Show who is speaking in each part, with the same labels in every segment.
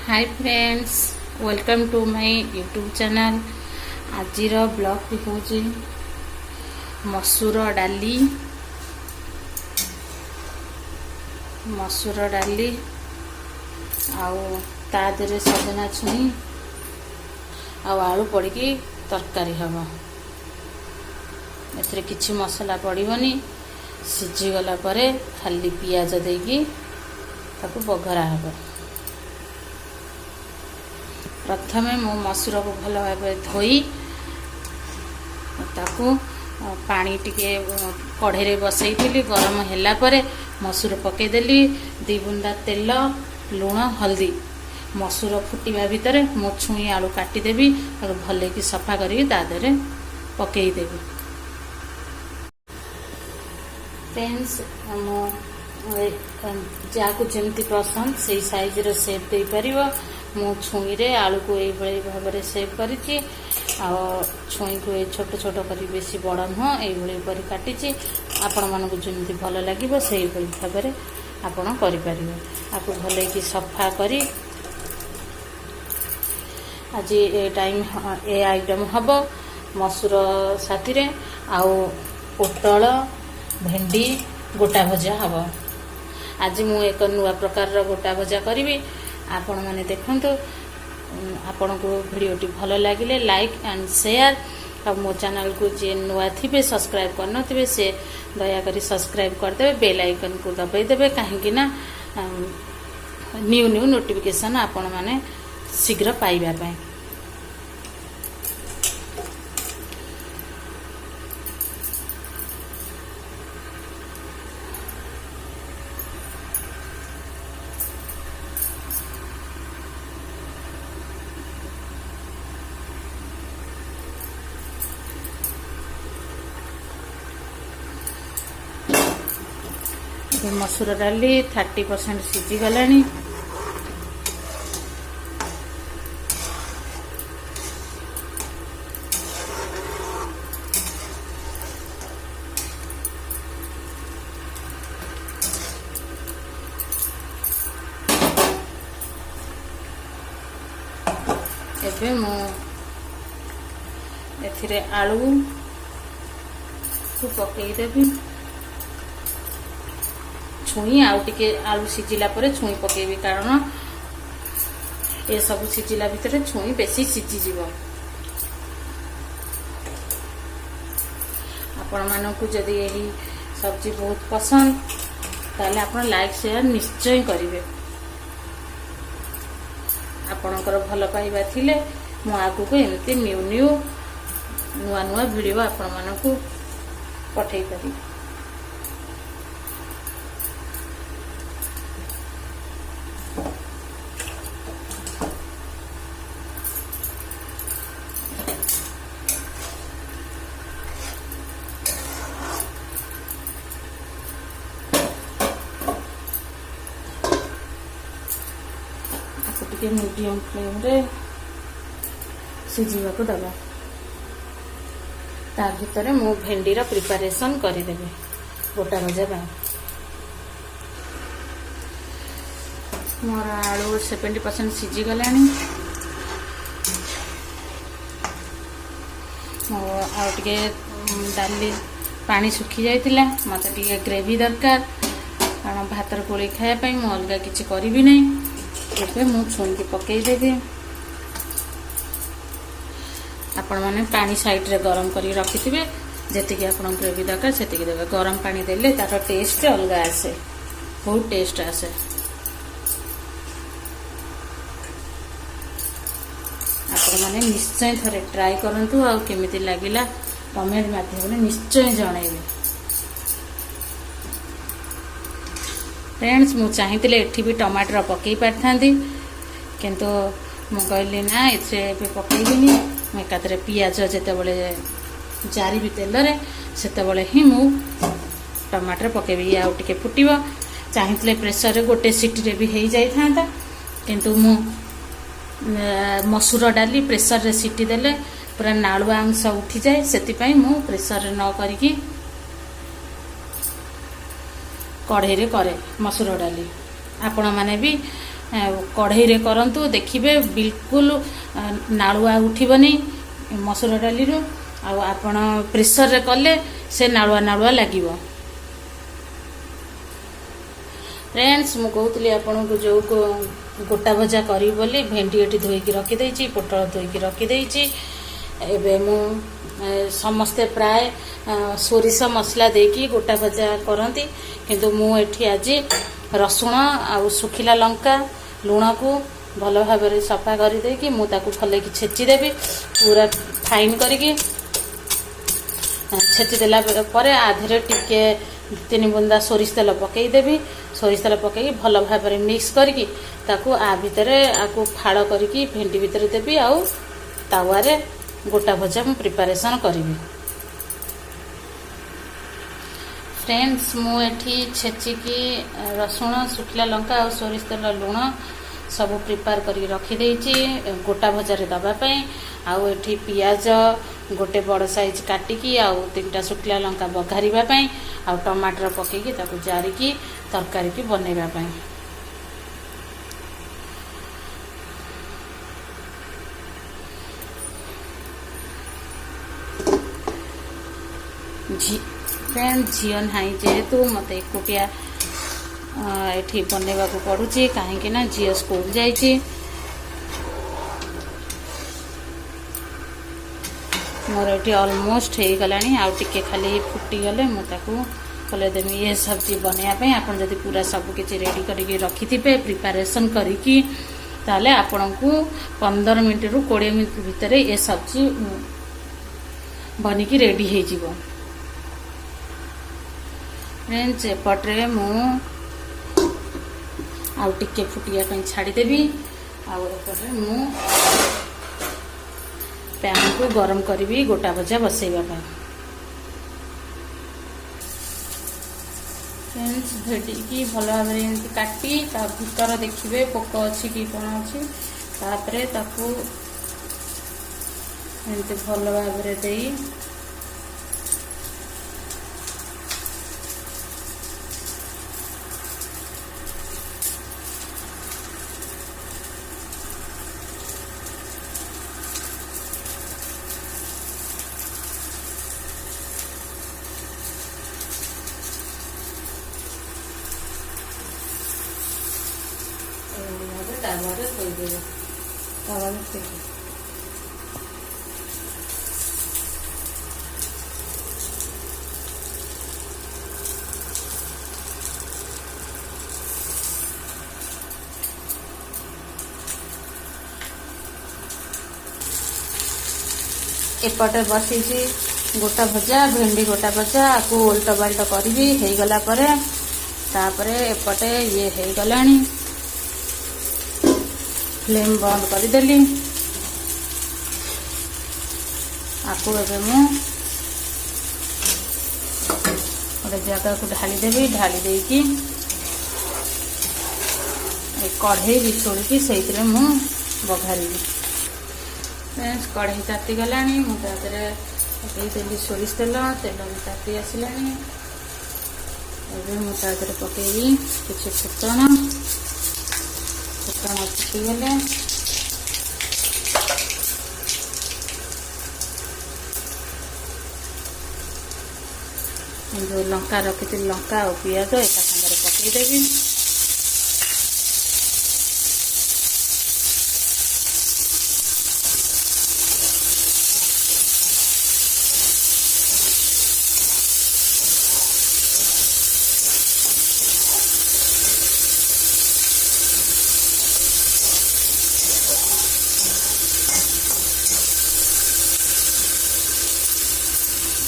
Speaker 1: Hi friends, welcome to my YouTube channel. आज blog भी हूँ मसूर डाली आउ तादरे सजना छुई आलू पड़ी तरकारी हम। एथिरे किछि मसला पड़िबनी, सिझीगला परे खाली पियाज देकी ताकू बघरा हब। प्रथमे मो मसूर को भल भाव धोई ताकू पानी टिके कढ़े बसई गरम होला परे मसूर पकेदेली। 2 बुंदा तेल, लुण, हल्दी। मसूर फुटिबा भितर मो छुई आलू काटिदेवी, भले कि सफा करी तादरे पकईदेवी। फ्रेंड्स, जाकू जमती पसंद से साइज रो शेप दे परिवो। मु छुई रे आलू को ये भाव में शेप करी छुई को छोट छोट कर बेसी बड़ नुह ये काटी। आपण मानक जमी भल लगे से भाव में आपण आपको भल कि सफा करी। आज ए टाइम ए आइटम हम मसूर साथी आउ पोटल भेंडी गोटा भजा हम। आज मु एक नुआ प्रकार गोटा भजा करी। आपण माने देखंतु। आपण को वीडियोटी भल लगे लाइक एंड शेयर। और मो चैनल को जे नुआ थिबे सब्सक्राइब करन थिबे से दया करी सब्सक्राइब कर देबे, बेल आइकन को दबाई देबे, काहेकि ना न्यू न्यू नोटिफिकेशन आपण माने शीघ्र पाइबा पाए। मसूर डाली 30% सिझी गलानी। एबे मु एथिरे आलू को पकई देबी। छुई आउ टिके आलू सिझिला परे छुई पकेबी, कारण ए सब सिझिला भितर छुई बेसी सिझी जीव। आपण मानकु जदि यही सब्जी बहुत पसंद ताले आपण लाइक शेयर निश्चय करिवे। आपणकर भल पाइबा थिले मु आगु को एमती न्यू न्यू नुआ नुआ वीडियो आपण मानकु पठेई करी। मीडियम फ्लेम रे सिझा को दबा। ता भितर मु भेंडीर प्रिपरेशन करदेवी गोटा भजा। मोर आलू 70% सिझी गला। आगे डाली पानी सुखी जाइतिला। मते टिके ग्रेवी दरकार, कारण भातर गोली खाया मु अलग किसी करी नहीं। एबे मु छुई पकईदेवी। आपण माने पानी साइड रे गरम करी रखिथिबे, जेतिकी आपण ग्रेवी दरकार सेतिकी देबे। गरम पानी देले तार टेस्ट अलग आसे, बहुत टेस्ट आसे। आपण माने निश्चय थरे ट्राई करंतु आ केमिति लागिला कमेंट माध्यम रे निश्चय जणाइबे। फ्रेंड्स, मु चाहिए एठी भी टमाटर पकई पारथांती, किंतु मु कहली ना एथे पकईबिनी। मु एकाथरे पियाज जेतेबेले जारी तेल रे सेतेबेले ही मु टमाटर पकेबी। आ टिके फुटिबो। चाहिए प्रेसर रे गोटे सीटी रे भी हो जाई थांता, किंतु मु मसूर डाली प्रेसर रे सीटी देले पूरा नालुआ अंश उठी जाए, सेति पई मु प्रेसर रे न करिकी कढ़े करे मसूर डाली। आपण माने भी कढ़ई रे करंतु देखिबे बिल्कुल नालुआ उठिबनी मसूर डाली रो आपण प्रेसर रे कले से नालुआ नालुआ लागिबो। फ्रेंड्स मु कहूली आपन को जो गोटा भजा करी बोली भेंडी एटी धोईकी रखी देइची पोटल धोईकी रखी देइची। एबे मु समस्ते प्राय सोरिष मसला देकी गोटा भजा करती किंतु मु एठी आज रसुण आ सुखिला लंका लुण को भल भाव सफा कर देकी मु ताकू भले की छेची देबी पूरा फाइन करके छेची देला परे आधरे टिके 3 बुंदा सोरिष तेल पकई देबी। सोरिष तेल पकई भल भाव मिक्स करके ताकू आ भितरे आकू फाड़ करके भेंडी भितर देबी आउ तावारे गोटा भजा मु प्रिपरेशन करी। फ्रेंड्स मु एठी छेचिकी रसुण सुखिला लंका और सोरिष तेल लुण सब प्रिपेयर करके रखी देइची गोटा भजा रे दबा पई। आउ एठी पियाज गोटे बड़ साइज काटिकी आउ 3टा सुखिला लंका बघारिबा पई आउ टमाटर पकेकी ताकू जारिकी तरकारी की बनेबा पई। फ्रेंड झील ना जेहेतु मत एकुटिया एठी बनवा को पड़ुची कहीं ना झील स्कूल जाइए मोर ये ऑलमोस्ट हो गला आउे खाली फुटी गले मुझे कले देमी ये सब्जी बनवाई आपन जदि पूरा सब किसी रेडी करके रखि थे प्रिपरेशन करी ताले आपण को 15 मिनट रु 20 मिनट भितर ये सब्जी बनिकी रेडी हो जिवो। फ्रेंड्स एपटे मु आउ टिके फुटिया छाड़देवी आउपटे मु पैन को गरम करी गोटा भजा बसैबा। फ्रेंड्स भेटी की भल भाव काटी ता भीतर देखिए पोक अच्छी कि कौन अच्छी तापरे ताकू एमती भल भाव दे तावारे थोइदेबे तावारे थोइदेबे। एपटे बसी गोटा भजा भेंडी गोटा भजा आपको उल्टा बाल्टा करी हो गला परे तापरे एपटे ये हो गलानी फ्लेम बंद करदेली आपको एबे मु गोटे जगह को ढाली देवी ढाली देकी कढ़ई बिछोड़ी से मु बघारी। कढ़ई ताती गलानी मुझे पकईदेली सोरिष तेल तेल भी ताती आसलानी मुझे पकई किसी फुटण फुटण फुटीगले जो लंका रखी लंका और पियाज एका सागर पकईदेवी।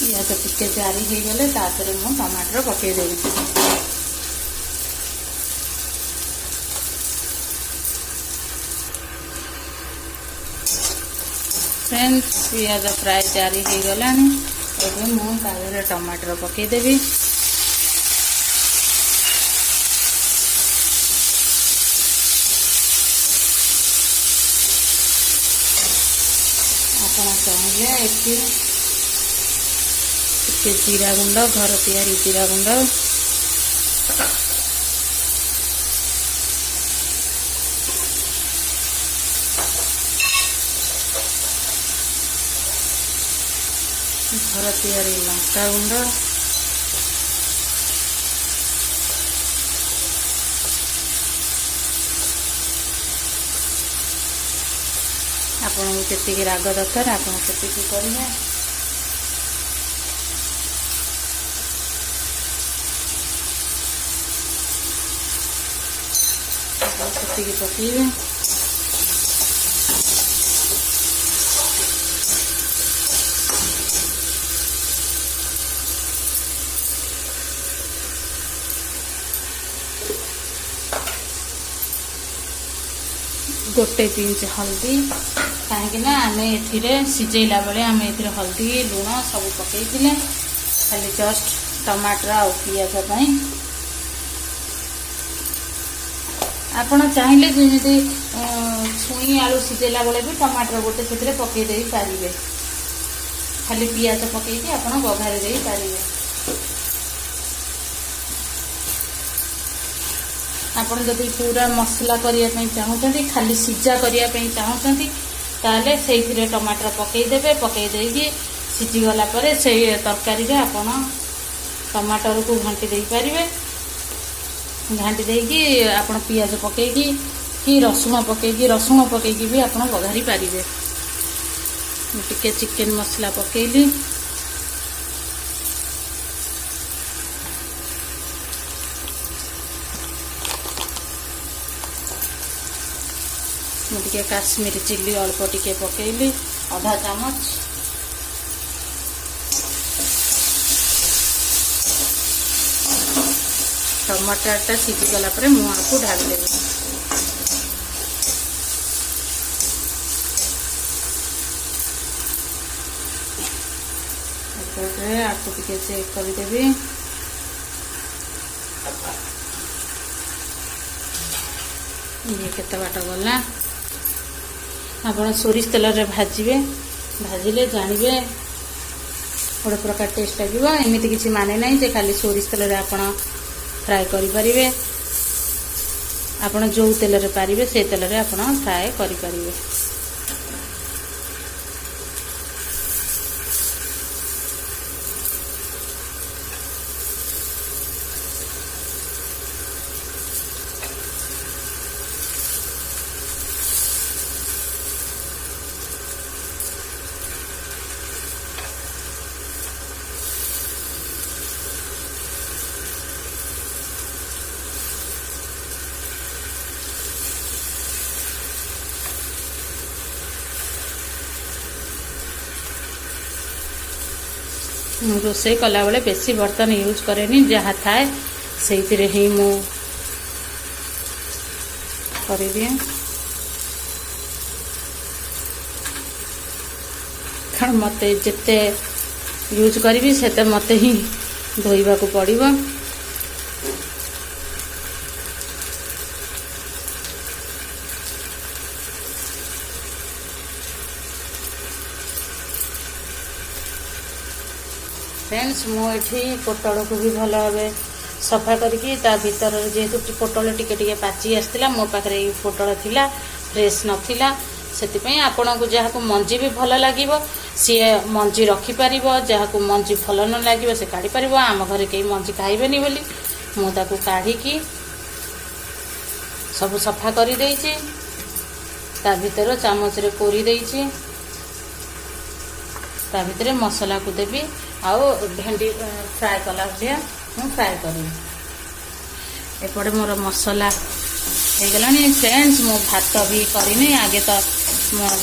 Speaker 1: पियाज टिके जारी हो गले तापर मु टमाटर पकईदेवी। फ्रेंड्स पियाज फ्राए जारी हो गला मुझे टमाटर पकईदेवी। आप चाहिए ये जीरा गुंड घर तैयारी जीरा गुंड ଘର ତିଆରି ଲଙ୍କାଗୁଣ୍ଡ, ଆପଣଙ୍କୁ କେତିକି ରାଗ ଦରକାର ଆପଣ ସେତିକି କରିବେ। ଆପଣ ସେତିକି ପକେଇବେ। ଗୋଟେ ପିଞ୍ଚ ହଳଦୀ, କାହିଁକି ନା ଆମେ ଏଥିରେ ସିଝେଇଲା ବେଳେ ଆମେ ଏଥିରେ ହଳଦୀ ଲୁଣ ସବୁ ପକେଇଥିଲେ, ଖାଲି ଜଷ୍ଟ ଟମାଟର ଆଉ ପିଆଜ ପାଇଁ। ଆପଣ ଚାହିଁଲେ ଯେମିତି ଛୁଇଁ ଆଳୁ ସିଝେଇଲା ବେଳେ ବି ଟମାଟର ଗୋଟେ ସେଥିରେ ପକେଇ ଦେଇ ପାରିବେ, ଖାଲି ପିଆଜ ପକେଇକି ଆପଣ ବଘାରି ଦେଇ ପାରିବେ। ଆପଣ ଯଦି ପୁରା ମସଲା କରିବା ପାଇଁ ଚାହୁଁଛନ୍ତି, ଖାଲି ସିଝା କରିବା ପାଇଁ ଚାହୁଁଛନ୍ତି, ତାହେଲେ ସେଇଥିରେ ଟମାଟର ପକେଇଦେବେ। ପକେଇ ଦେଇକି ସିଝିଗଲା ପରେ ସେଇ ତରକାରୀରେ ଆପଣ ଟମାଟରକୁ ଘାଣ୍ଟି ଦେଇପାରିବେ। ଘାଣ୍ଟି ଦେଇକି ଆପଣ ପିଆଜ ପକେଇକି କି ରସୁଣ ପକେଇକି ବି ଆପଣ ବଘାରି ପାରିବେ। ମୁଁ ଟିକେ ଚିକେନ ମସଲା ପକେଇଲି। ମୁଁ ଟିକେ କାଶ୍ମୀରୀ ଚିଲି ଅଳ୍ପ ଟିକେ ପକେଇଲି, ଅଧା ଚାମଚ। ଟମାଟରଟା ସିଝିଗଲା ପରେ ମୁଁ ଆକୁ ଢାଳିଦେବି। ଏପଟେ ଆକୁ ଟିକେ ଚେକ୍ କରିଦେବି। ଇଏ କେତେ ବାଟ ଗଲା। ଆପଣ ସୋରିଷ ତେଲରେ ଭାଜିବେ, ଭାଜିଲେ ଜାଣିବେ ଗୋଟେ ପ୍ରକାର ଟେଷ୍ଟ ଲାଗିବ। ଏମିତି କିଛି ମାନେ ନାହିଁ ଯେ ଖାଲି ସୋରିଷ ତେଲରେ ଆପଣ ଫ୍ରାଏ କରିପାରିବେ। ଆପଣ ଯେଉଁ ତେଲରେ ପାରିବେ ସେ ତେଲରେ ଆପଣ ଫ୍ରାଏ କରିପାରିବେ। ମୁଁ ରୋଷେଇ କଲାବେଳେ ବେଶୀ ବର୍ତ୍ତନ ୟୁଜ୍ କରେନି, ଯାହା ଥାଏ ସେଇଥିରେ ହିଁ ମୁଁ କରିଦିଏ। କାରଣ ମୋତେ ଯେତେ ୟୁଜ୍ କରିବି ସେତେ ମୋତେ ହିଁ ଧୋଇବାକୁ ପଡ଼ିବ। फ्रेंड्स ମୁଁ ଏଠି ପୋଟଳକୁ ବି ଭଲ ଭାବେ ସଫା କରିକି ତା ଭିତରରେ ଯେହେତୁ ପୋଟଳ ଟିକେ ଟିକେ ପାଚି ଆସିଥିଲା, ମୋ ପାଖରେ ଏଇ ପୋଟଳ ଥିଲା, ଫ୍ରେଶ୍ ନଥିଲା। ସେଥିପାଇଁ ଆପଣଙ୍କୁ ଯାହାକୁ ମଞ୍ଜି ବି ଭଲ ଲାଗିବ ସିଏ ମଞ୍ଜି ରଖିପାରିବ, ଯାହାକୁ ମଞ୍ଜି ଭଲ ନ ଲାଗିବ ସେ କାଢ଼ିପାରିବ। ଆମ ଘରେ କେହି ମଞ୍ଜି ଖାଇବେନି ବୋଲି ମୁଁ ତାକୁ କାଢ଼ିକି ସବୁ ସଫା କରିଦେଇଛି। ତା ଭିତରେ ଚାମଚରେ କୋରି ଦେଇଛି। ତା ଭିତରେ ମସଲାକୁ ଦେବି ଆଉ ଭେଣ୍ଡି ଫ୍ରାଏ କଲା ଭଳିଆ ମୁଁ ଫ୍ରାଏ କରିବି। ଏପଟେ ମୋର ମସଲା ହେଇଗଲାଣି। ଫ୍ରେଣ୍ଡସ୍ ମୁଁ ଭାତ ବି କରିନି, ଆଗେ ତ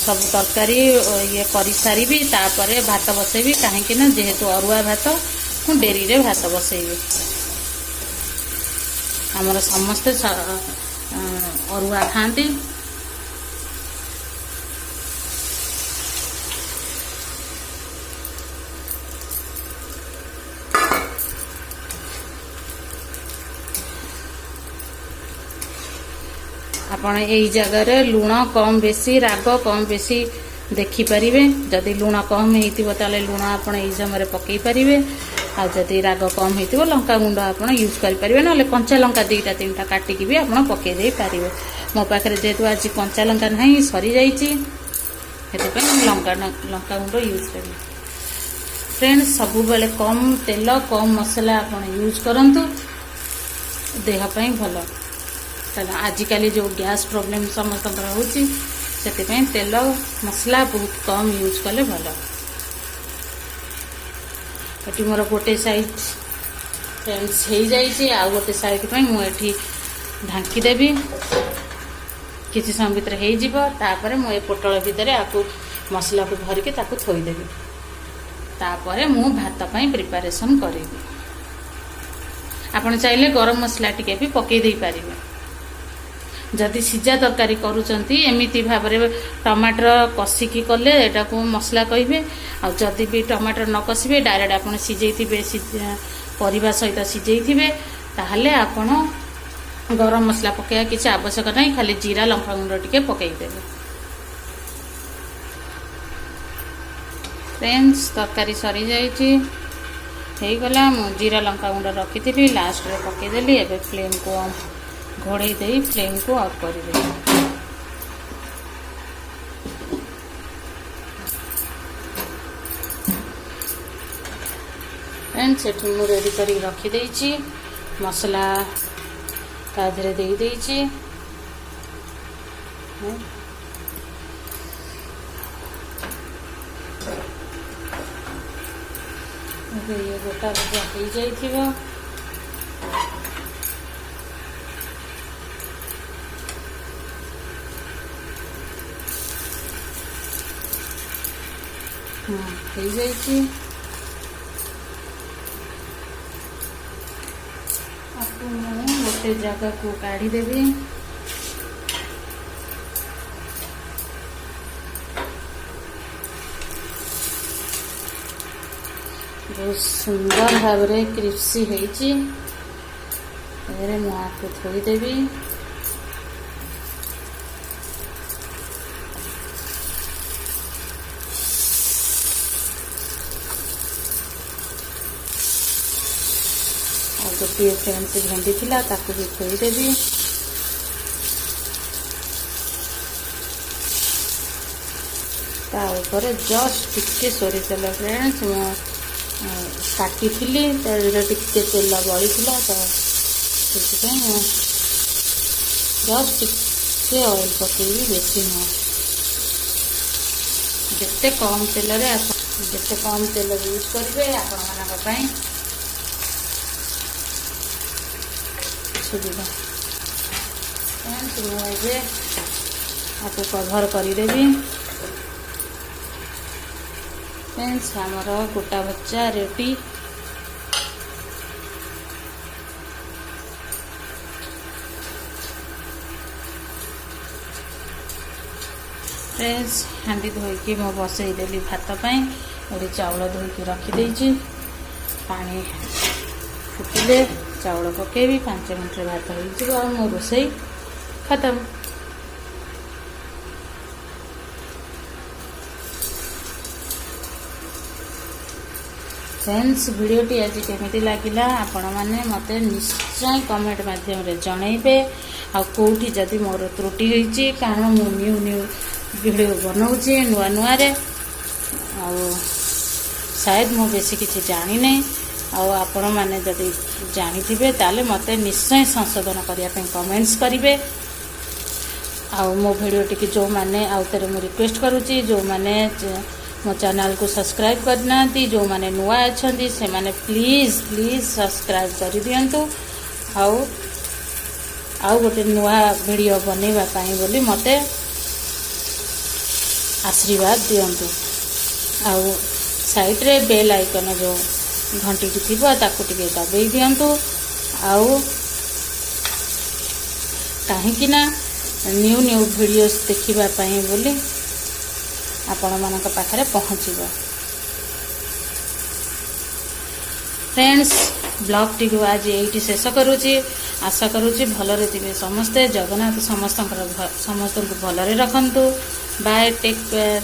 Speaker 1: ସବୁ ତରକାରୀ ଇଏ କରିସାରିବି, ତାପରେ ଭାତ ବସେଇବି। କାହିଁକି ନା ଯେହେତୁ ଅରୁଆ ଭାତ ମୁଁ ଡେରିରେ ଭାତ ବସେଇବି। ଆମର ସମସ୍ତେ ଅରୁଆ ଖାଆନ୍ତି। ଆପଣ ଏଇ ଜାଗାରେ ଲୁଣ କମ୍ ବେଶୀ, ରାଗ କମ୍ ବେଶୀ ଦେଖିପାରିବେ। ଯଦି ଲୁଣ କମ୍ ହେଇଥିବ ତାହେଲେ ଲୁଣ ଆପଣ ଏଇ ସମୟରେ ପକେଇ ପାରିବେ, ଆଉ ଯଦି ରାଗ କମ୍ ହେଇଥିବ ଲଙ୍କାଗୁଣ୍ଡ ଆପଣ ୟୁଜ୍ କରିପାରିବେ, ନହେଲେ କଞ୍ଚା ଲଙ୍କା 2ଟା 3ଟା କାଟିକି ବି ଆପଣ ପକେଇ ଦେଇ ପାରିବେ। ମୋ ପାଖରେ ଯେହେତୁ ଆଜି କଞ୍ଚା ଲଙ୍କା ନାହିଁ, ସରିଯାଇଛି, ସେଥିପାଇଁ ମୁଁ ଲଙ୍କାଗୁଣ୍ଡ ୟୁଜ୍ କରିବି। फ्रेंड्स सब बेले कम तेल कम मसला आप यूज करंतु देह पई भल आजिकल जो गैस प्रॉब्लम समस्त होची से तेल मसला बहुत कम यूज कले भल। ये मोर गोटे साइड फ्रेंड्स हो जाइए आ गोटे साइड पे मुझे ढांकी देवी किसी समय भीतर होपर मुझे पोटल भितर आपको मसला को भरिके ताकू थोईदेवी तापर मु भात पाई प्रिपरेशन करी। आपण चाहिए गरम मसला टिके भी पकई दे पारे जदि सीजा तरकारी करूचंती एमिति भाव में टमाटर कषिकी कले एटा को मसला कहिबे आ जदि भी टमाटर न कषिबे डायरेक्ट आपण सिजेइथिबे परिबा सहित सिजेइथिबे ताहले आपण गरम मसला पकाया किसी आवश्यक नहीं खाली जीरा लंका गुंड टिके पकई देबे। फ्रेंड्स तरकारी सरी जाइए हो गला मु जीरा लंका गुंड रखी लास्ट रे पकईदेली। एबे फ्लेम को घोड़े दे फ्लेम को ऑफ कर दे। फ्रेंड्स सेठी मु रेडी करी रखी देइची मसला ताधरे दे देइची ये गोटा भजा हो जाइथिबो। हो जाइए आपको गोटे जगह को काढ़ी देवी। बहुत सुंदर भाव में क्रिस्पी होइची मुझे आपको थोईदेवी। गोटे फ्रेंड्स भेंडी थिला ताकू भी थोईदेवी। ता ऊपर जस्ट टिके सोरिष तेल फ्रेंड्स काटी टिके तेल बड़ी थिला तो जस्ट टिके ऑयल पकेबी बेसी नुह जिते कम तेल जिते कम तेल यूज करेंगे आपण सुविधा। मुझे आपको कभर करदेवी। फ्रेंड्स आमर गोटा भजा रेडी। फ्रेंड्स हांडी धोईकी मो बसईदेली भात पाई ये चाउल धोईकी रखीदे पानी फुटिले चाउल पकेबी 5 मिनट भात हो मो रोसई खत्म। फ्रेंड्स वीडियोटी आज केमिति लागिला आपण माने मते निश्चय कमेंट माध्यम रे जणाइबे आ कोठी जदि मोर त्रुटि होईची कारण मु न्यू वीडियो बनाऊची नुआ नुआ रे आ शायद मु बेसी किछि जानि नै आपण माने जदि जानिथिबे ताले मते निश्चय संशोधन करिया पे कमेंट्स करिवे। आ मो वीडियो टिके जो माने आउतरे मु रिक्वेस्ट करूची जो माने मो चैनल को सब्सक्राइब करना जो माने नुआ अच्छी से माने प्लीज प्लीज सब्सक्राइब कर दियंतु। आउ गोटे नुआ वीडियो बनैबा पाई बोली मते आशीर्वाद दियंतु। आउ साइड रे बेल आइकन जो घंटी की थी ताकू टिके दबाई दियंतु। आउ कहीं ना न्यू न्यू वीडियोस देखिबा पाई बोली आपण मानक पाखरे पहुँचब। फ्रेंड्स ब्लॉग टी को आज ये शेष करुच्ची आशा करुच्ची भलरे थे समस्ते जगन्नाथ समस्त को भलरे रखंतु। Bye take care.